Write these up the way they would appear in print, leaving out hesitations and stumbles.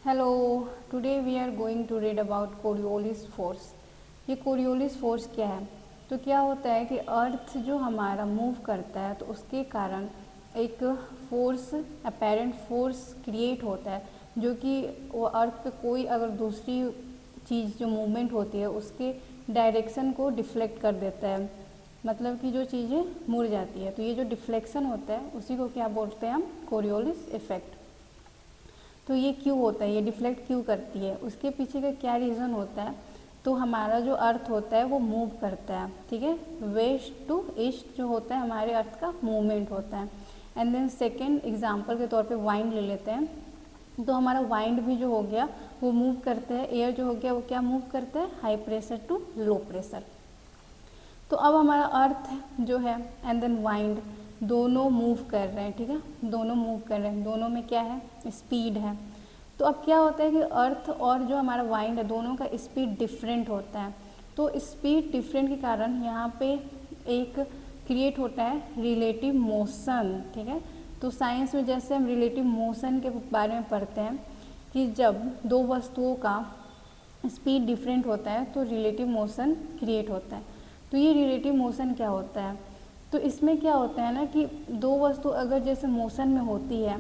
Hello, today we are going to read about Coriolis force. ये Coriolis force क्या है? तो क्या होता है कि अर्थ जो हमारा मूव करता है तो उसके कारण एक फोर्स, अपेरेंट फोर्स क्रिएट होता है, जो कि वो अर्थ पे कोई अगर दूसरी चीज़ जो मूवमेंट होती है उसके डायरेक्शन को डिफ्लेक्ट कर देता है, मतलब कि जो चीज़ें मुड़ जाती है। तो ये जो डिफ्लेक्शन होता है उसी को क्या बोलते हैं हम? Coriolis effect. तो ये क्यों होता है, ये डिफ्लेक्ट क्यों करती है, उसके पीछे का क्या रीज़न होता है? तो हमारा जो अर्थ होता है वो मूव करता है, ठीक है। वेस्ट टू ईस्ट जो होता है हमारे अर्थ का मूवमेंट होता है। एंड देन सेकेंड एग्जांपल के तौर पे वाइंड ले लेते हैं। तो हमारा वाइंड भी जो हो गया वो मूव करता है, एयर जो हो गया वो क्या मूव करता है? High pressure to low pressure. तो अब हमारा अर्थ जो है एंड देन वाइंड दोनों मूव कर रहे हैं, ठीक है, दोनों मूव कर रहे हैं, दोनों में क्या है? स्पीड है। तो अब क्या होता है कि अर्थ और जो हमारा वाइंड है दोनों का स्पीड डिफरेंट होता है। तो स्पीड डिफरेंट के कारण यहाँ पे एक क्रिएट होता है रिलेटिव मोशन, ठीक है। तो साइंस में जैसे हम रिलेटिव मोशन के बारे में पढ़ते हैं कि जब दो वस्तुओं का स्पीड डिफरेंट होता है तो रिलेटिव मोशन क्रिएट होता है। तो ये रिलेटिव मोशन क्या होता है? तो इसमें क्या होता है ना कि दो वस्तु अगर जैसे मोशन में होती है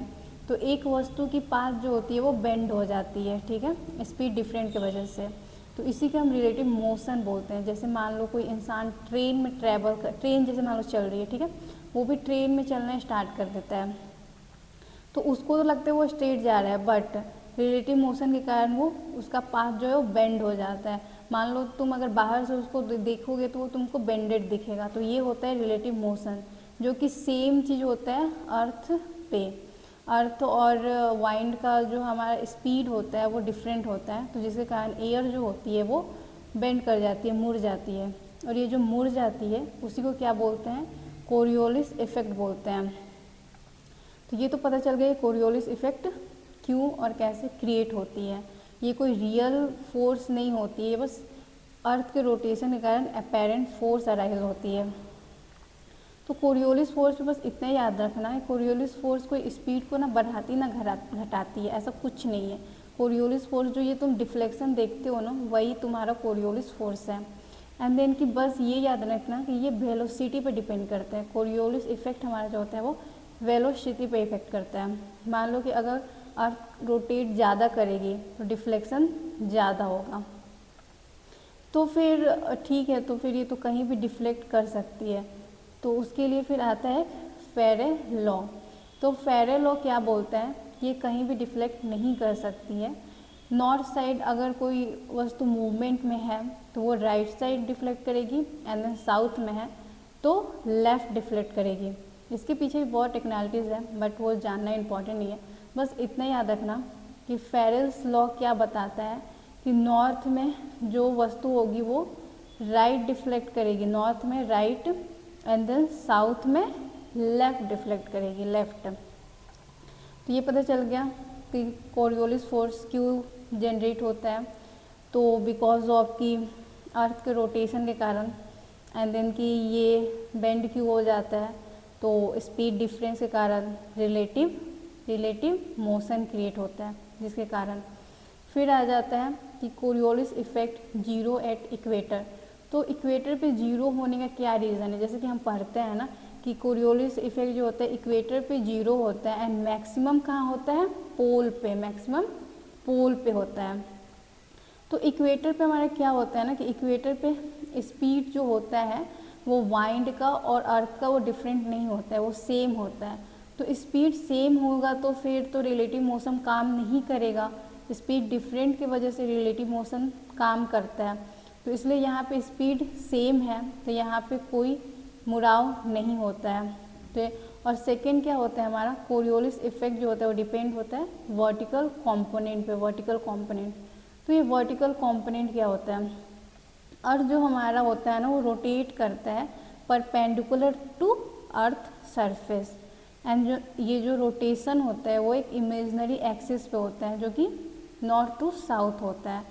तो एक वस्तु की पाथ जो होती है वो बेंड हो जाती है, ठीक है, स्पीड डिफरेंट की वजह से। तो इसी का हम रिलेटिव मोशन बोलते हैं। जैसे मान लो कोई इंसान ट्रेन में ट्रैवल कर, ट्रेन जैसे मान लो चल रही है, ठीक है, वो भी ट्रेन में चलना स्टार्ट कर देता है तो उसको तो लगता है वो स्ट्रेट जा रहा है, बट रिलेटिव मोशन के कारण वो उसका पाथ जो है वो बेंड हो जाता है। मान लो तुम अगर बाहर से उसको देखोगे तो वो तुमको बेंडेड दिखेगा। तो ये होता है रिलेटिव मोशन, जो कि सेम चीज़ होता है अर्थ पे। अर्थ और वाइंड का जो हमारा स्पीड होता है वो डिफरेंट होता है, तो जिसके कारण एयर जो होती है वो बेंड कर जाती है, मुड़ जाती है। और ये जो मुड़ जाती है उसी को क्या बोलते हैं? कोरियोलिस इफेक्ट बोलते हैं। तो ये तो पता चल गया कोरियोलिस इफेक्ट क्यों और कैसे क्रिएट होती है। ये कोई रियल फोर्स नहीं होती है, बस अर्थ के रोटेशन के कारण अपेरेंट फोर्स अराइज होती है। तो कोरियोलिस फोर्स पे बस इतना ही याद रखना है, कोरियोलिस फोर्स कोई स्पीड को ना बढ़ाती ना घटाती है, ऐसा कुछ नहीं है। कोरियोलिस फोर्स जो ये तुम डिफ्लेक्शन देखते हो ना वही तुम्हारा कोरियोलिस फोर्स है। एंड देन कि बस ये याद रखना कि ये वेलोसिटी पे डिपेंड करता है। कोरियोलिस इफेक्ट हमारा जो होता है वो वेलोसिटी पे इफेक्ट करता है। मान लो कि अगर अर्थ रोटेट ज़्यादा करेगी तो डिफ्लेक्शन ज़्यादा होगा, तो फिर ठीक है, तो फिर ये तो कहीं भी डिफ्लेक्ट कर सकती है। तो उसके लिए फिर आता है फेरे लॉ। तो फेरे लॉ क्या बोलता है? ये कहीं भी डिफ्लेक्ट नहीं कर सकती है। नॉर्थ साइड अगर कोई वस्तु मूवमेंट में है तो वो राइट साइड डिफ्लेक्ट करेगी, एंड देन साउथ में है तो लेफ़्ट डिफ्लेक्ट करेगी। इसके पीछे भी बहुत टेक्नोलॉजीज़ है, बट वो जानना इम्पॉर्टेंट नहीं है। बस इतना याद रखना कि फेरेल्स लॉ क्या बताता है कि नॉर्थ में जो वस्तु होगी वो राइट डिफ्लेक्ट करेगी, नॉर्थ में राइट, एंड देन साउथ में लेफ़्ट डिफ्लेक्ट करेगी, लेफ़्ट। तो ये पता चल गया कि कोरियोलिस फोर्स क्यों जनरेट होता है। तो बिकॉज ऑफ कि अर्थ के रोटेशन के कारण, एंड देन कि ये बेंड क्यों हो जाता है, तो स्पीड डिफरेंस के कारण रिलेटिव मोशन क्रिएट होता है, जिसके कारण फिर आ जाता है कि Coriolis effect zero at equator. तो इक्वेटर पे जीरो होने का क्या रीज़न है? जैसे कि हम पढ़ते हैं ना कि कोरियोलिस इफेक्ट जो होता है इक्वेटर पे जीरो होता है, एंड मैक्सिमम कहाँ होता है? पोल पे, मैक्सिमम पोल पे होता है। तो इक्वेटर पे हमारा क्या होता है ना कि इक्वेटर पे स्पीड जो होता है वो वाइंड का और अर्थ का वो डिफरेंट नहीं होता है, वो सेम होता है। तो स्पीड सेम होगा तो फिर तो रिलेटिव मोशन काम नहीं करेगा। स्पीड डिफरेंट की वजह से रिलेटिव मोशन काम करता है। तो इसलिए यहाँ पे स्पीड सेम है तो यहाँ पे कोई मुड़ाव नहीं होता है। तो और सेकेंड क्या होता है हमारा? कोरियोलिस इफेक्ट जो होता है वो डिपेंड होता है वर्टिकल कंपोनेंट पे, वर्टिकल कंपोनेंट। तो ये वर्टिकल कंपोनेंट क्या होता है? अर्थ जो हमारा होता है ना वो रोटेट करता है perpendicular to earth surface, and जो ये जो रोटेशन होता है वो एक इमेजिनरी एक्सिस पे होता है जो कि नॉर्थ टू साउथ होता है।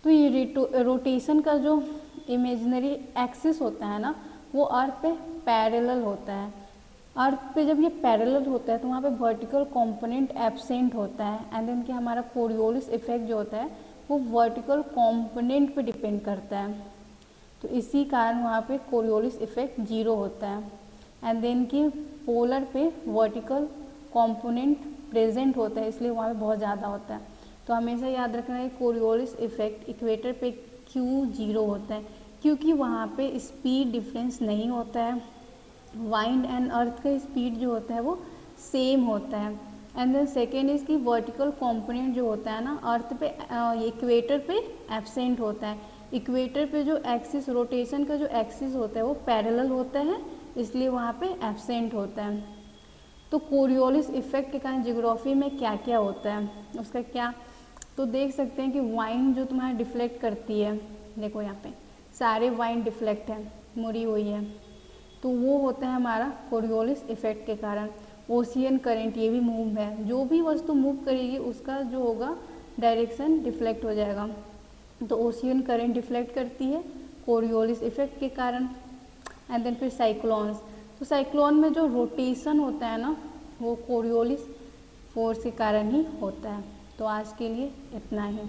तो ये रोटेशन का जो इमेजिनरी एक्सिस होता है ना वो अर्थ पे पैरेलल होता है, अर्थ पे जब ये पैरेलल होता है तो वहाँ पे वर्टिकल कंपोनेंट एब्सेंट होता है, एंड देन कि हमारा कोरियोलिस इफेक्ट जो होता है वो वर्टिकल कंपोनेंट पे डिपेंड करता है, तो इसी कारण वहाँ पे कोरियोलिस इफेक्ट 0 होता है। एंड देन कि पोलर पे वर्टिकल कंपोनेंट प्रेजेंट होता है, इसलिए वहाँ पे बहुत ज़्यादा होता है। तो हमेशा याद रखना है कोरियोलिस इफेक्ट इक्वेटर पे क्यों 0 होता है, क्योंकि वहाँ पे स्पीड डिफरेंस नहीं होता है, वाइंड एंड अर्थ का स्पीड जो होता है वो सेम होता है। एंड देन सेकेंड इज कि वर्टिकल कंपोनेंट जो होता है ना अर्थ पे इक्वेटर पे एब्सेंट होता है। इक्वेटर पे जो एक्सिस रोटेशन का जो एक्सिस होता है वो पैरेलल होता है, इसलिए वहाँ पे एब्सेंट होता है। तो कोरियोलिस इफेक्ट के कारण जियोग्राफी में क्या क्या होता है उसका क्या, तो देख सकते हैं कि वाइंड जो तुम्हारा डिफ्लेक्ट करती है, देखो यहाँ पे सारे वाइंड डिफ्लेक्ट है, मुड़ी हुई है, तो वो होता है हमारा कोरियोलिस इफेक्ट के कारण। ओशियन करंट ये भी मूव है, जो भी वस्तु मूव करेगी उसका जो होगा डायरेक्शन डिफ्लेक्ट हो जाएगा, तो ओशियन करंट डिफ्लेक्ट करती है कोरियोलिस इफेक्ट के कारण। एंड देन फिर साइक्लोन्स, तो साइक्लोन में जो रोटेशन होता है ना वो कोरियोलिस फोर्स के कारण ही होता है। तो आज के लिए इतना ही।